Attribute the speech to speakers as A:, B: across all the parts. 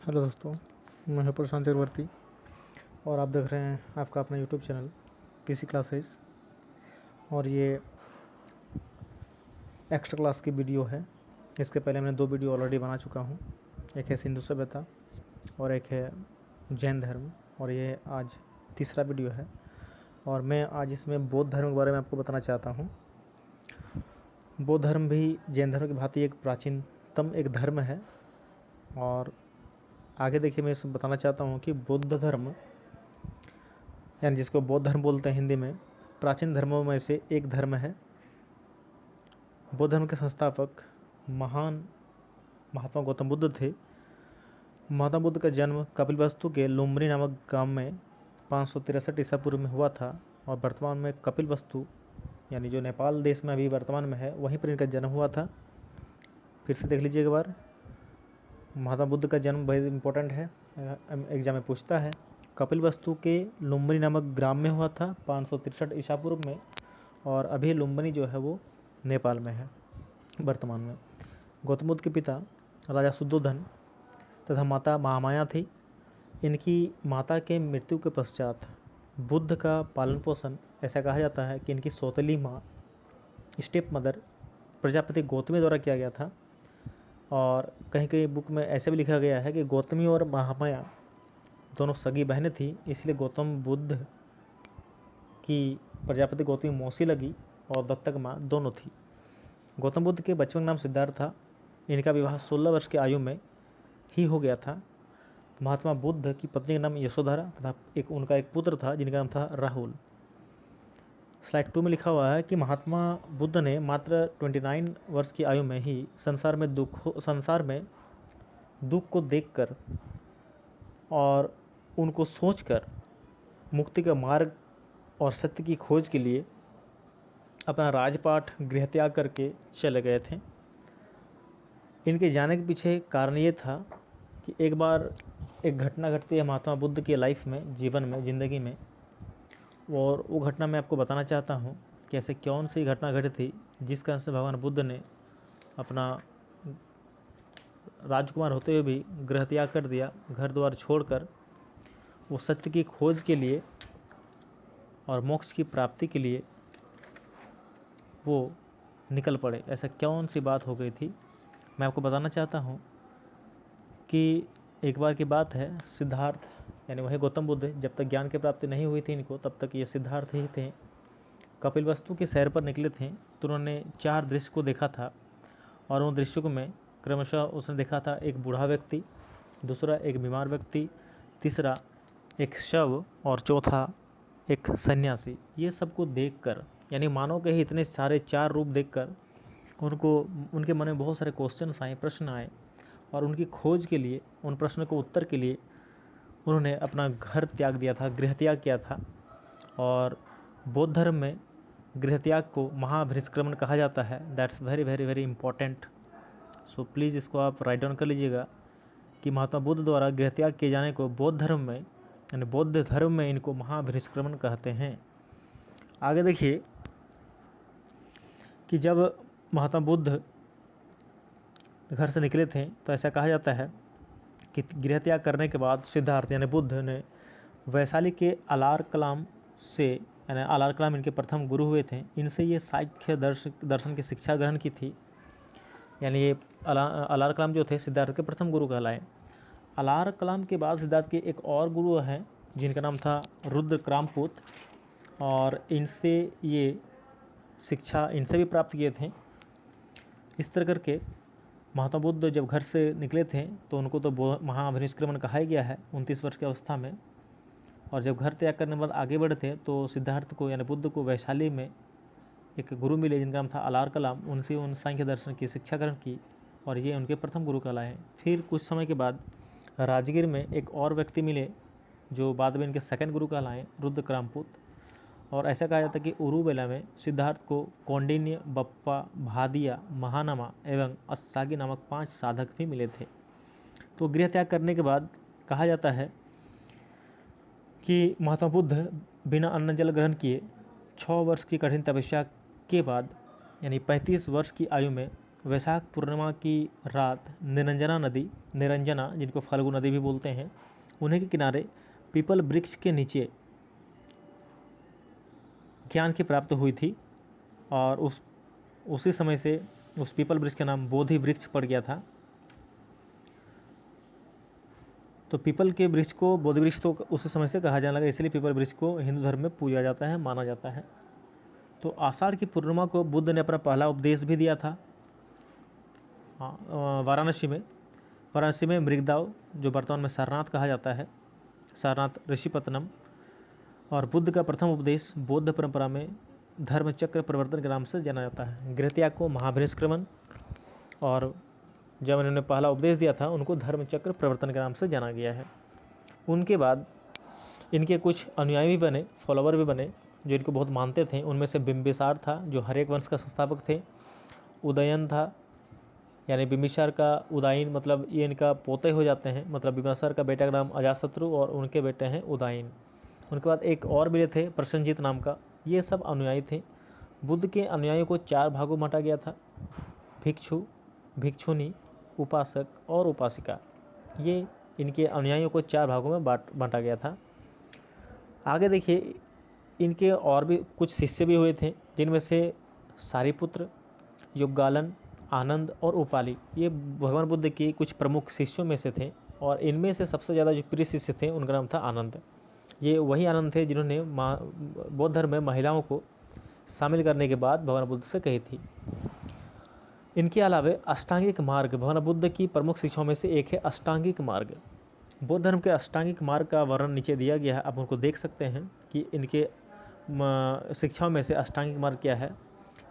A: Hello दोस्तों, मैं हूं प्रशांत चक्रवर्ती और आप देख रहे हैं आपका अपना यूट्यूब चैनल पीसी क्लासेस। और ये एक्स्ट्रा क्लास की वीडियो है। इसके पहले मैंने 2 वीडियो ऑलरेडी बना चुका हूं। एक है सिंधु सभ्यता और एक है जैन धर्म, और ये आज तीसरा वीडियो है। और मैं आज इसमें बौद्ध धर्म के बारे में आपको बताना चाहता हूँ। बौद्ध धर्म भी जैन धर्म की भांति एक प्राचीनतम एक धर्म है। और आगे देखिए, मैं इसमें बताना चाहता हूँ कि बौद्ध धर्म, यानी जिसको बौद्ध धर्म बोलते हैं हिंदी में, प्राचीन धर्मों में से एक धर्म है। बौद्ध धर्म के संस्थापक महान महात्मा गौतम बुद्ध थे। महात्मा बुद्ध का जन्म कपिलवस्तु के लुम्बिनी नामक गांव में 563 ईसा पूर्व में हुआ था। और वर्तमान में कपिलवस्तु, यानी जो नेपाल देश में अभी वर्तमान में है, वहीं पर इनका जन्म हुआ था। फिर से देख लीजिए एक बार, महात्मा बुद्ध का जन्म बहुत इम्पोर्टेंट है, एग्जाम में पूछता है। कपिलवस्तु के लुम्बिनी नामक ग्राम में हुआ था 563 ईसा पूर्व में। और अभी लुम्बिनी जो है वो नेपाल में है वर्तमान में। गौतम बुद्ध के पिता राजा शुद्धोधन तथा माता महामाया थी। इनकी माता के मृत्यु के पश्चात बुद्ध का पालन पोषण, ऐसा कहा जाता है कि इनकी सौतेली माँ, स्टेप मदर, प्रजापति गौतमी द्वारा किया गया था। और कहीं कहीं बुक में ऐसे भी लिखा गया है कि गौतमी और महामाया दोनों सगी बहनें थी, इसलिए गौतम बुद्ध की प्रजापति गौतमी मौसी लगी और दत्तक माँ दोनों थी। गौतम बुद्ध के बचपन का नाम सिद्धार्थ था। इनका विवाह 16 वर्ष की आयु में ही हो गया था। महात्मा बुद्ध की पत्नी का नाम यशोधरा तथा उनका एक पुत्र था जिनका नाम था राहुल। स्लाइड 2 में लिखा हुआ है कि महात्मा बुद्ध ने मात्र 29 वर्ष की आयु में ही संसार में दुख को देखकर और उनको सोचकर मुक्ति का मार्ग और सत्य की खोज के लिए अपना राजपाट गृह त्याग करके चले गए थे। इनके जाने के पीछे कारण ये था कि एक बार एक घटना घटती है महात्मा बुद्ध की लाइफ में, जीवन में, ज़िंदगी में। और वो घटना मैं आपको बताना चाहता हूँ कि ऐसे कौन सी घटना घटी थी जिस कारण से भगवान बुद्ध ने अपना राजकुमार होते हुए भी गृह त्याग कर दिया, घर द्वार छोड़कर वो सत्य की खोज के लिए और मोक्ष की प्राप्ति के लिए वो निकल पड़े। ऐसा कौन सी बात हो गई थी, मैं आपको बताना चाहता हूँ कि एक बार की बात है, सिद्धार्थ यानी वही गौतम बुद्ध, जब तक ज्ञान की प्राप्ति नहीं हुई थी इनको, तब तक ये सिद्धार्थ ही थे, कपिलवस्तु के सैर पर निकले थे। तो उन्होंने 4 दृश्य को देखा था। और उन दृश्यों में क्रमशः उसने देखा था एक बूढ़ा व्यक्ति, दूसरा एक बीमार व्यक्ति, तीसरा एक शव और चौथा एक सन्यासी। ये सबको देखकर, यानी मानव के ही इतने सारे 4 रूप देखकर उनके मन में बहुत सारे क्वेश्चन आए, प्रश्न आए। और उनकी खोज के लिए, उन प्रश्नों को उत्तर के लिए उन्होंने अपना घर त्याग दिया था, गृह त्याग किया था। और बौद्ध धर्म में गृह त्याग को महाभिनिष्क्रमण कहा जाता है। That's very very very important. So please इसको आप राइट डाउन कर लीजिएगा कि महात्मा बुद्ध द्वारा गृह त्याग किए जाने को बौद्ध धर्म में, यानी बौद्ध धर्म में इनको महाभिनिष्क्रमण कहते हैं। आगे देखिए कि जब महात्मा बुद्ध घर से निकले थे तो ऐसा कहा जाता है कि गृह त्याग करने के बाद सिद्धार्थ यानी बुद्ध ने वैशाली के अलार कलाम से, यानी अलार कलाम इनके प्रथम गुरु हुए थे, इनसे ये सांख्य दर्शन की शिक्षा ग्रहण की थी। यानी ये अलार कलाम जो थे सिद्धार्थ के प्रथम गुरु कहलाए। अलार कलाम के बाद सिद्धार्थ के एक और गुरु हैं जिनका नाम था रुद्र क्रामपुत, और इनसे ये शिक्षा इनसे भी प्राप्त किए थे। इस तरह करके महात्मा बुद्ध जब घर से निकले थे तो उनको तो महाभिनिष्क्रमण कहा ही गया है 29 वर्ष की अवस्था में। और जब घर त्याग करने के बाद आगे बढ़े थे तो सिद्धार्थ को, यानी बुद्ध को, वैशाली में एक गुरु मिले जिनका नाम था अलार कलाम। उनसे उन सांख्य दर्शन की शिक्षा ग्रहण की और ये उनके प्रथम गुरु कहलाए। फिर कुछ समय के बाद राजगीर में एक और व्यक्ति मिले जो बाद में इनके सेकंड गुरु कहलाए, रुद्र क्रामपुत। और ऐसा कहा जाता है कि उरुबेला में सिद्धार्थ को कौंडिन्य, बप्पा, भादिया, महानमा एवं अस्सागी नामक 5 साधक भी मिले थे। तो गृह त्याग करने के बाद कहा जाता है कि महात्मा बुद्ध बिना अन्न जल ग्रहण किए 6 वर्ष की कठिन तपस्या के बाद, यानी 35 वर्ष की आयु में वैशाख पूर्णिमा की रात निरंजना जिनको फल्गु नदी भी बोलते हैं, उन्हीं के किनारे पीपल वृक्ष के नीचे ज्ञान की प्राप्ति हुई थी और उसी समय से उस पीपल वृक्ष का नाम बोधि वृक्ष पड़ गया था। तो पीपल के वृक्ष को बोधि वृक्ष तो उसी समय से कहा जाने लगा, इसलिए पीपल वृक्ष को हिंदू धर्म में पूजा जाता है, माना जाता है। तो आषाढ़ की पूर्णिमा को बुद्ध ने अपना पहला उपदेश भी दिया था वाराणसी में मृगदाव, जो वर्तमान में सारनाथ कहा जाता है, सारनाथ ऋषिपत्तनम। और बुद्ध का प्रथम उपदेश बौद्ध परंपरा में धर्म चक्र परिवर्तन के नाम से जाना जाता है। गृहत्याग को महाभिनिष्क्रमण, और जब इन्होंने पहला उपदेश दिया था उनको धर्म चक्र परिवर्तन के नाम से जाना गया है। उनके बाद इनके कुछ अनुयायी भी बने, फॉलोवर भी बने, जो इनको बहुत मानते थे। उनमें से बिंबिसार था, जो हरेक वंश का संस्थापक थे। उदयन था, यानी बिंबिसार का उदायन मतलब ये इनका पोते हो जाते हैं, मतलब बिंबिसार का बेटा का नाम अजातशत्रु और उनके बेटे हैं उदायन। उनके बाद एक और भी थे प्रसन्नजीत नाम का। ये सब अनुयायी थे। बुद्ध के अनुयायियों को 4 भागों में बांटा गया था, भिक्षु, भिक्षुनी, उपासक और उपासिका। ये इनके अनुयायियों को 4 भागों में बांटा गया था। आगे देखिए, इनके और भी कुछ शिष्य भी हुए थे, जिनमें से सारिपुत्र, युगालन, आनंद और उपाली ये भगवान बुद्ध के कुछ प्रमुख शिष्यों में से थे। और इनमें से सबसे ज़्यादा जो प्रिय शिष्य थे उनका नाम था आनंद। ये वही आनंद थे जिन्होंने बौद्ध धर्म में महिलाओं को शामिल करने के बाद भगवान बुद्ध से कही थी। इनके अलावे अष्टांगिक मार्ग भगवान बुद्ध की प्रमुख शिक्षाओं में से एक है अष्टांगिक मार्ग। बौद्ध धर्म के अष्टांगिक मार्ग का वर्णन नीचे दिया गया है, आप उनको देख सकते हैं कि इनके शिक्षाओं में से अष्टांगिक मार्ग क्या है।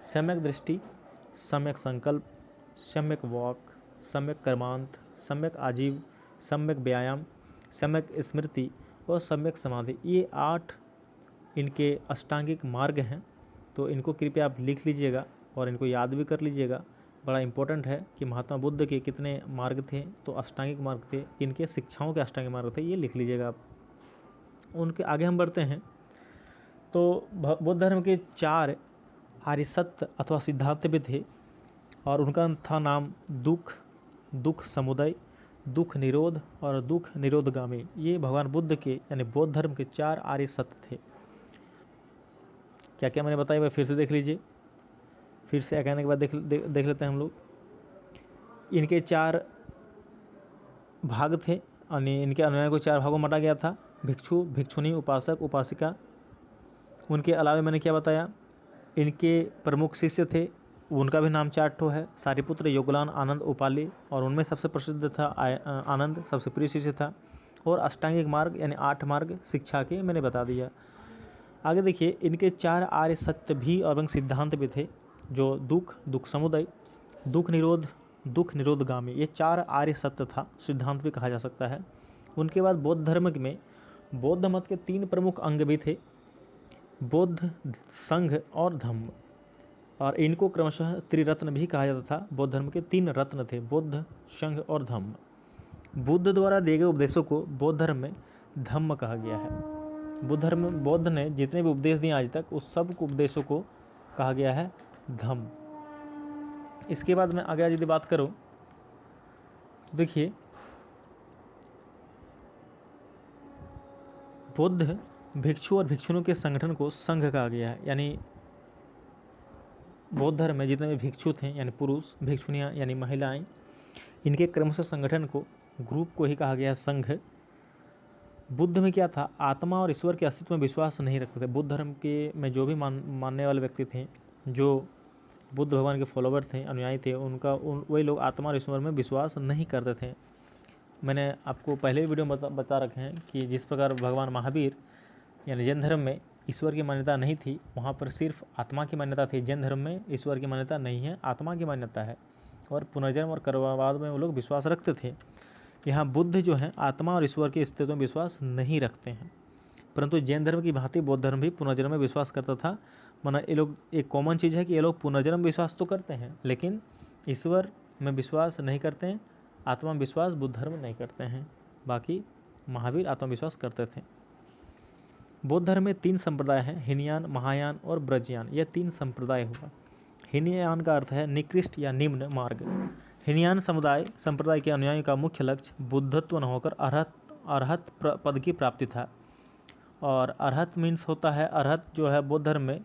A: सम्यक दृष्टि, सम्यक संकल्प, सम्यक वाक, सम्यक कर्मांत, सम्यक आजीव, सम्यक व्यायाम, सम्यक स्मृति और सम्यक समाधि। ये 8 इनके अष्टांगिक मार्ग हैं। तो इनको कृपया आप लिख लीजिएगा और इनको याद भी कर लीजिएगा। बड़ा इम्पोर्टेंट है कि महात्मा बुद्ध के कितने मार्ग थे, तो अष्टांगिक मार्ग थे, इनके शिक्षाओं के अष्टांगिक मार्ग थे, ये लिख लीजिएगा आप। उनके आगे हम बढ़ते हैं। तो बौद्ध धर्म के 4 आर्य सत्य अथवा सिद्धांत भी थे, और उनका था नाम दुख, दुख समुदय, दुख निरोध और दुख निरोधगामी। ये भगवान बुद्ध के यानी बौद्ध धर्म के 4 आर्य सत्य थे। क्या क्या मैंने बताया, वह फिर से देख लीजिए। फिर से कहने के बाद देख लेते हैं हम लोग। इनके 4 भाग थे, यानी इनके अनुयायियों को 4 भागों में बांटा गया था, भिक्षु, भिक्षुनी, उपासक, उपासिका। उनके अलावा मैंने क्या बताया, इनके प्रमुख शिष्य थे, उनका भी नाम 4 ठो है, सारिपुत्र, योगलान, आनंद, उपाली। और उनमें सबसे प्रसिद्ध था आनंद, सबसे प्रिय शिष्य था। और अष्टांगिक मार्ग यानी 8 मार्ग शिक्षा के मैंने बता दिया। आगे देखिए, इनके 4 आर्य सत्य भी और सिद्धांत भी थे, जो दुख, दुख समुदय, दुख निरोध, दुख निरोधगामी। ये 4 आर्य सत्य था, सिद्धांत भी कहा जा सकता है। उनके बाद बौद्ध धर्म में बौद्ध मत के 3 प्रमुख अंग भी थे, बौद्ध, संघ और धम्म। और इनको क्रमशः त्रिरत्न भी कहा जाता था। बौद्ध धर्म के 3 रत्न थे, बुद्ध, संघ और धम्म। बुद्ध द्वारा दिए गए उपदेशों को बौद्ध धर्म में धम्म कहा गया है। बौद्ध ने जितने भी उपदेश दिए आज तक, उस सब उपदेशों को कहा गया है धम्म। इसके बाद मैं आगे यदि बात करूं तो देखिए, बौद्ध भिक्षु और भिक्षुणियों के संगठन को संघ कहा गया है। यानी बौद्ध धर्म में जितने भी भिक्षु थे यानी पुरुष, भिक्षुणियाँ यानी महिलाएं, इनके क्रमशः संगठन को, ग्रुप को ही कहा गया संघ। बुद्ध में क्या था, आत्मा और ईश्वर के अस्तित्व में विश्वास नहीं रखते थे। बुद्ध धर्म के में जो भी मानने वाले व्यक्ति थे, जो बुद्ध भगवान के फॉलोवर थे, अनुयायी थे, वही लोग आत्मा और ईश्वर में विश्वास नहीं करते थे। मैंने आपको पहले वीडियो में बता रखे हैं कि जिस प्रकार भगवान महावीर यानी जैन धर्म में ईश्वर की मान्यता नहीं थी, वहाँ पर सिर्फ आत्मा की मान्यता थी। जैन धर्म में ईश्वर की मान्यता नहीं है, आत्मा की मान्यता है, और पुनर्जन्म और कर्मवाद में वो लोग विश्वास रखते थे। यहाँ बुद्ध जो हैं आत्मा और ईश्वर के अस्तित्व में विश्वास नहीं रखते हैं, परंतु जैन धर्म की भांति बौद्ध धर्म भी पुनर्जन्म में विश्वास करता था। माना ये लोग, एक कॉमन चीज़ है कि ये लोग पुनर्जन्म विश्वास तो करते हैं, लेकिन ईश्वर में विश्वास नहीं करते हैं, आत्मा विश्वास बुद्ध धर्म नहीं करते हैं। बाकी महावीर आत्मविश्वास करते थे। बौद्ध धर्म में 3 संप्रदाय हैं, हीनयान, महायान और ब्रजयान। यह 3 संप्रदाय हुआ। हीनयान का अर्थ है निकृष्ट या निम्न मार्ग। हीनयान संप्रदाय के अनुयायियों का मुख्य लक्ष्य बुद्धत्व न होकर अरहत पद की प्राप्ति था। और अरहत मीन्स होता है, अरहत जो है बौद्ध धर्म में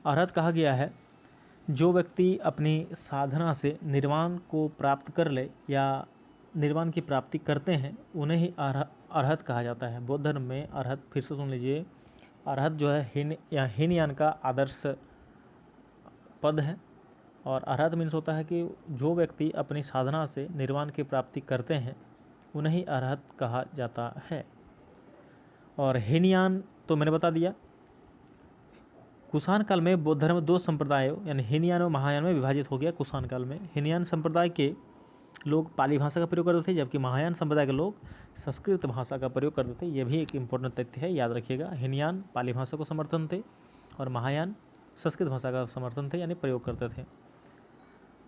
A: अरहत कहा गया है जो व्यक्ति अपनी साधना से निर्वाण को प्राप्त कर ले या निर्वाण की प्राप्ति करते हैं उन्हें ही अरहत कहा जाता है। बौद्ध धर्म में अरहत, फिर से सुन लीजिए, अरहत जो है हीनयान का आदर्श पद है। और अरहत मीन्स होता है कि जो व्यक्ति अपनी साधना से निर्वाण की प्राप्ति करते हैं उन्हें ही अरहत कहा जाता है। और हीनयान तो मैंने बता दिया। कुषाण काल में बौद्ध धर्म दो संप्रदायों यानी हीनयान और महायान में विभाजित हो गया। कुषाण काल में हीनयान संप्रदाय के लोग पाली भाषा का प्रयोग करते थे, जबकि महायान संप्रदाय के लोग संस्कृत भाषा का प्रयोग करते थे। यह भी एक इम्पोर्टेंट तथ्य है, याद रखिएगा। हीनयान पाली भाषा को समर्थन थे और महायान संस्कृत भाषा का समर्थन थे यानी प्रयोग करते थे।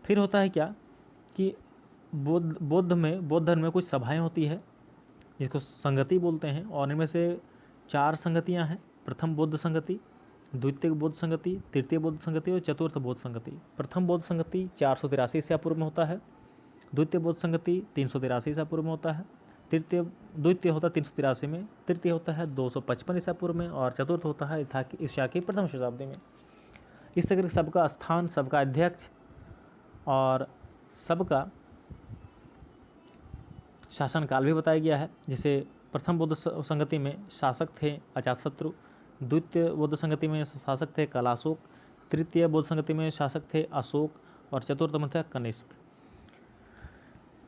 A: फिर होता है क्या कि बौद्ध धर्म में कुछ सभाएं होती है जिसको संगति बोलते हैं, और इनमें से 4 संगतियां हैं। प्रथम बौद्ध संगति, द्वितीय बौद्ध संगति, तृतीय बौद्ध संगति और चतुर्थ बौद्ध संगति। प्रथम बौद्ध संगति 483 ईसा पूर्व में होता है, द्वितीय बौद्ध संगति 383 ईसा पूर्व में होता है, द्वितीय होता है 383 में, तृतीय होता है 255 ईसा पूर्व में और चतुर्थ होता है ईसा की प्रथम शताब्दी में। इस तरह से सबका स्थान, सबका अध्यक्ष और सबका शासनकाल भी बताया गया है। जैसे प्रथम बौद्ध संगति में शासक थे अजातशत्रु, द्वितीय बौद्ध संगति में शासक थे कलाशोक, तृतीय बौद्ध संगति में शासक थे अशोक और चतुर्थ में था कनिष्क।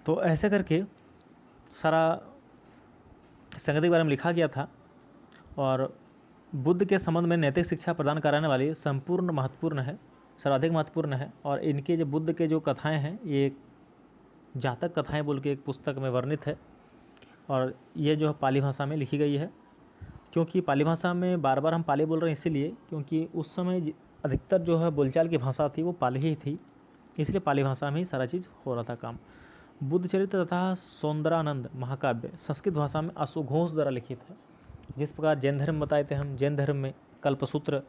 A: तो ऐसे करके सारा संगति के बारे में लिखा गया था। और बुद्ध के संबंध में नैतिक शिक्षा प्रदान कराने वाली संपूर्ण महत्वपूर्ण है, सर्वाधिक महत्वपूर्ण है। और इनके जो बुद्ध के जो कथाएं हैं ये जातक कथाएं बोल के एक पुस्तक में वर्णित है। और ये जो पाली भाषा में लिखी गई है, क्योंकि पाली भाषा में बार बार हम पाली बोल रहे हैं इसीलिए क्योंकि उस समय अधिकतर जो है बोलचाल की भाषा थी वो पाली ही थी, इसलिए पाली भाषा में ही सारा चीज़ हो रहा था काम। बुद्ध चरित्र तथा सौंदरानंद महाकाव्य संस्कृत भाषा में अशुघोष द्वारा लिखित है। जिस प्रकार जैन धर्म बताए थे हम, जैन धर्म में कल्पसूत्र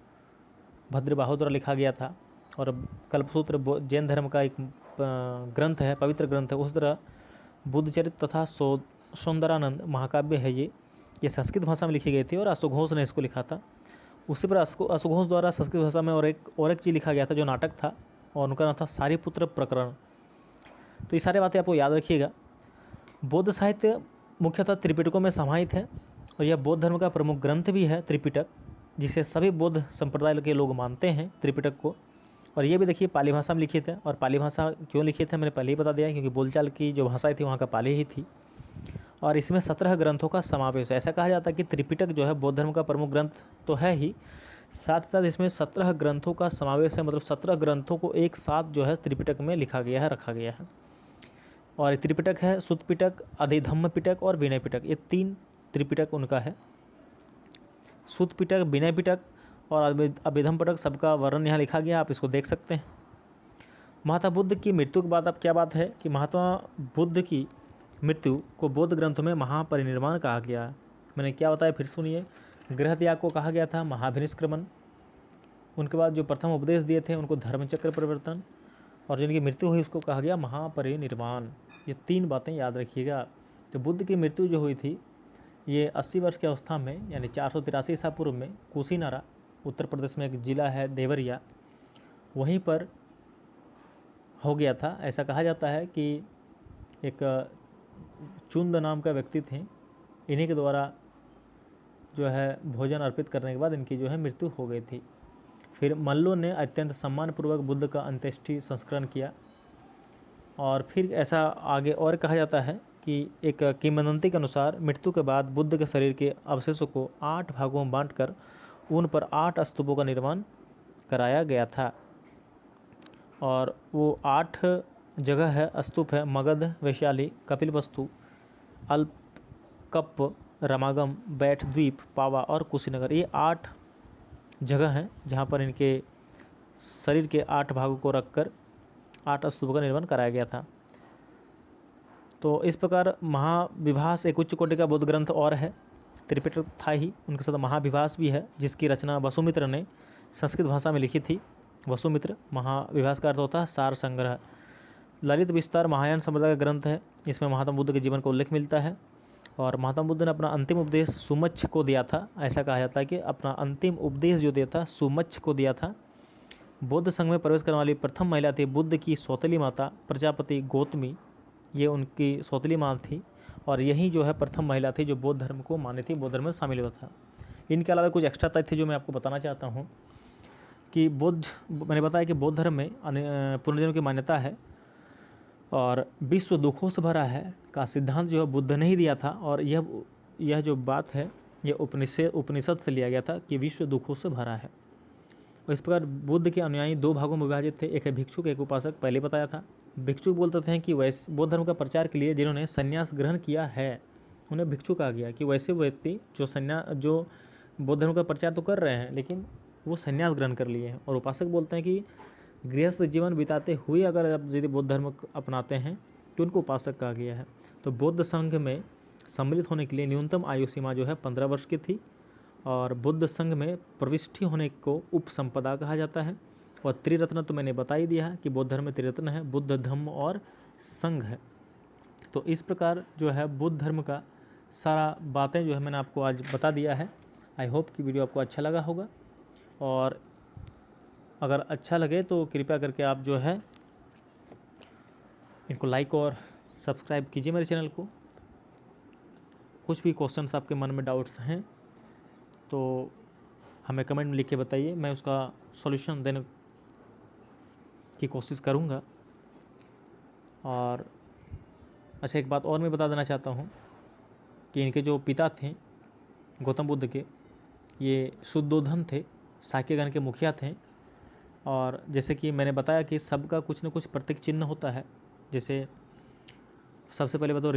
A: भद्रबाहु द्वारा लिखा गया था और कल्पसूत्र जैन धर्म का एक ग्रंथ है, पवित्र ग्रंथ है। उस तरह बुद्ध चरित्र तथा सौंदरानंद महाकाव्य है, ये संस्कृत भाषा में लिखी गई थी और अशुघोष ने इसको लिखा था। उसी पर अशुघोष द्वारा संस्कृत भाषा में और एक चीज़ लिखा गया था जो नाटक था और उनका नाम था सारिपुत्र प्रकरण। तो ये सारी बातें आपको याद रखिएगा। बौद्ध साहित्य मुख्यतः त्रिपिटकों में समाहित है और यह बौद्ध धर्म का प्रमुख ग्रंथ भी है त्रिपिटक, जिसे सभी बौद्ध संप्रदाय के लोग मानते हैं त्रिपिटक को। और ये भी देखिए पाली भाषा में लिखित है। और पाली भाषा क्यों लिखित है मैंने पहले ही बता दिया, क्योंकि बोलचाल की जो भाषाएं थी वहाँ का पाली ही थी। और इसमें 17 ग्रंथों का समावेश है। ऐसा कहा जाता है कि त्रिपिटक जो है बौद्ध धर्म का प्रमुख ग्रंथ तो है ही, साथ ही साथ इसमें 17 ग्रंथों का समावेश है, मतलब 17 ग्रंथों को एक साथ जो है त्रिपिटक में लिखा गया है, रखा गया है। और त्रिपिटक है सुत्त पिटक, अधिधम्म पिटक और विनय पिटक, ये 3 त्रिपिटक उनका है। सुत्त पिटक, विनय पिटक और अभिधम्म पिटक, सबका वर्णन यहाँ लिखा गया, आप इसको देख सकते हैं। महात्मा बुद्ध की मृत्यु के बाद अब क्या बात है कि महात्मा बुद्ध की मृत्यु को बौद्ध ग्रंथों में महापरिनिर्वाण कहा गया। मैंने क्या बताया फिर सुनिए। गृह त्याग को कहा गया था महाभिनिष्क्रमण। उनके बाद जो प्रथम उपदेश दिए थे उनको धर्मचक्र परिवर्तन, और जिनकी मृत्यु हुई उसको कहा गया महापरिनिर्वाण। ये 3 बातें याद रखिएगा। तो बुद्ध की मृत्यु जो हुई थी ये 80 वर्ष की अवस्था में यानी 483 ईसा पूर्व में कुशीनारा, उत्तर प्रदेश में एक ज़िला है देवरिया, वहीं पर हो गया था। ऐसा कहा जाता है कि एक चुंद नाम का व्यक्ति थे, इन्हीं के द्वारा जो है भोजन अर्पित करने के बाद इनकी जो है मृत्यु हो गई थी। फिर मल्लों ने अत्यंत सम्मानपूर्वक बुद्ध का अंत्येष्टि संस्करण किया। और फिर ऐसा आगे और कहा जाता है कि एक किंवदंती के अनुसार मृत्यु के बाद बुद्ध के शरीर के अवशेषों को 8 भागों में बांटकर उन पर 8 स्तूपों का निर्माण कराया गया था। और वो 8 जगह है स्तूप है मगध, वैशाली, कपिलवस्तु, अल्पकप, रमागम, बैठ द्वीप, पावा और कुशीनगर। ये 8 जगह हैं जहाँ पर इनके शरीर के 8 भागों को रखकर 8 स्तूपों का निर्माण कराया गया था। तो इस प्रकार महाविभास एक उच्च कोटि का बौद्ध ग्रंथ और है, त्रिपिटक था ही, उनके साथ महाविभास भी है जिसकी रचना वसुमित्र ने संस्कृत भाषा में लिखी थी। वसुमित्र। महाविभास का अर्थ होता है सार संग्रह। ललित विस्तार महायान संप्रदाय का ग्रंथ है। इसमें महात्मा बुद्ध के जीवन का उल्लेख मिलता है। और महात्मा बुद्ध ने अपना अंतिम उपदेश सुमच्छ को दिया था। ऐसा कहा जाता है कि अपना अंतिम उपदेश जो दिया था सुमच्छ को दिया था। बौद्ध संघ में प्रवेश करने वाली प्रथम महिला थी बुद्ध की सौतेली माता प्रजापति गौतमी। ये उनकी सौतेली माँ थी और यही जो है प्रथम महिला थी जो बौद्ध धर्म को मानी थी, बौद्ध धर्म में शामिल हुआ था। इनके अलावा कुछ एक्स्ट्रा तथ्य जो मैं आपको बताना चाहता हूँ कि मैंने बताया कि बौद्ध धर्म में पुनर्जन्म की मान्यता है और विश्व दुखों से भरा है का सिद्धांत जो है बुद्ध ने ही दिया था। और यह जो बात है यह उपनिषद से लिया गया था कि विश्व दुखों से भरा है। और इस प्रकार बुद्ध के अनुयायी दो भागों में विभाजित थे, एक है भिक्षुक एक उपासक। पहले बताया था भिक्षुक बोलते थे कि वैसे बौद्ध धर्म का प्रचार के लिए जिन्होंने संन्यास ग्रहण किया है उन्हें भिक्षुक कहा गया कि वैसे व्यक्ति जो बौद्ध धर्म का प्रचार तो कर रहे हैं लेकिन वो संन्यास ग्रहण कर लिए हैं। और उपासक बोलते हैं कि गृहस्थ जीवन बिताते हुए अगर आप यदि बौद्ध धर्म अपनाते हैं तो उनको उपासक कहा गया है। तो बौद्ध संघ में सम्मिलित होने के लिए न्यूनतम आयु सीमा जो है 15 वर्ष की थी। और बुद्ध संघ में प्रविष्टि होने को उपसंपदा कहा जाता है। और त्रिरत्न तो मैंने बता ही दिया है कि बौद्ध धर्म में त्रिरत्न है, बुद्ध धम्म और संघ है। तो इस प्रकार जो है बुद्ध धर्म का सारा बातें जो है मैंने आपको आज बता दिया है। आई होप कि वीडियो आपको अच्छा लगा होगा और अगर अच्छा लगे तो कृपया करके आप जो है इनको लाइक और सब्सक्राइब कीजिए मेरे चैनल को। कुछ भी क्वेश्चंस आपके मन में डाउट्स हैं तो हमें कमेंट में लिख के बताइए, मैं उसका सॉल्यूशन देने की कोशिश करूँगा। और अच्छा एक बात और मैं बता देना चाहता हूँ कि इनके जो पिता थे गौतम बुद्ध के, ये शुद्धोधन थे, साक्यगण के मुखिया थे। और जैसे कि मैंने बताया कि सबका कुछ न कुछ प्रतीक चिन्ह होता है। जैसे सबसे पहले बताओ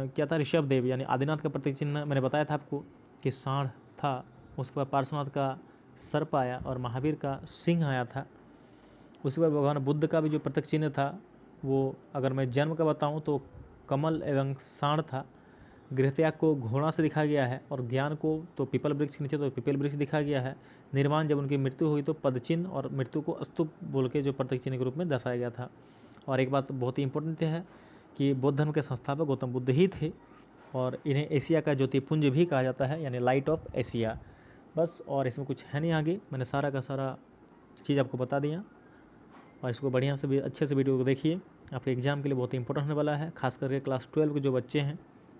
A: क्या था, ऋषभ देव यानी आदिनाथ का प्रतीक चिन्ह मैंने बताया था आपको कि सांड था, उस पर पार्श्वनाथ का सर्प आया और महावीर का सिंह आया था। उसी पर भगवान बुद्ध का भी जो प्रतीक चिन्ह था वो अगर मैं जन्म का बताऊं तो कमल एवं सांड था। गृहत्याग को घोड़ा से दिखा गया है और ज्ञान को तो पीपल वृक्ष के नीचे तो पीपल वृक्ष दिखा गया है। निर्वाण जब उनकी मृत्यु हुई तो पदचिन्ह और मृत्यु को स्तूप बोल के जो प्रतीक चिन्ह के रूप में दर्शाया गया था। और एक बात बहुत ही इंपॉर्टेंट है कि बौद्ध धर्म के संस्थापक गौतम बुद्ध ही थे और इन्हें एशिया का ज्योतिपुंज भी कहा जाता है यानी लाइट ऑफ एशिया। बस और इसमें कुछ है नहीं आगे, मैंने सारा का सारा चीज़ आपको बता दिया। और इसको बढ़िया से भी अच्छे से वीडियो को देखिए, आपके एग्ज़ाम के लिए बहुत ही इंपॉर्टेंट होने वाला है। खास करके क्लास 12 के जो बच्चे हैं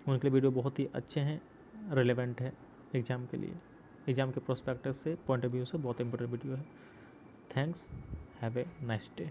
A: उनके लिए वीडियो बहुत ही अच्छे हैं, रिलेवेंट है एग्ज़ाम के लिए। एग्ज़ाम के प्रोस्पेक्टस से पॉइंट ऑफ व्यू से बहुत इंपॉर्टेंट वीडियो है। Thanks, have a nice day.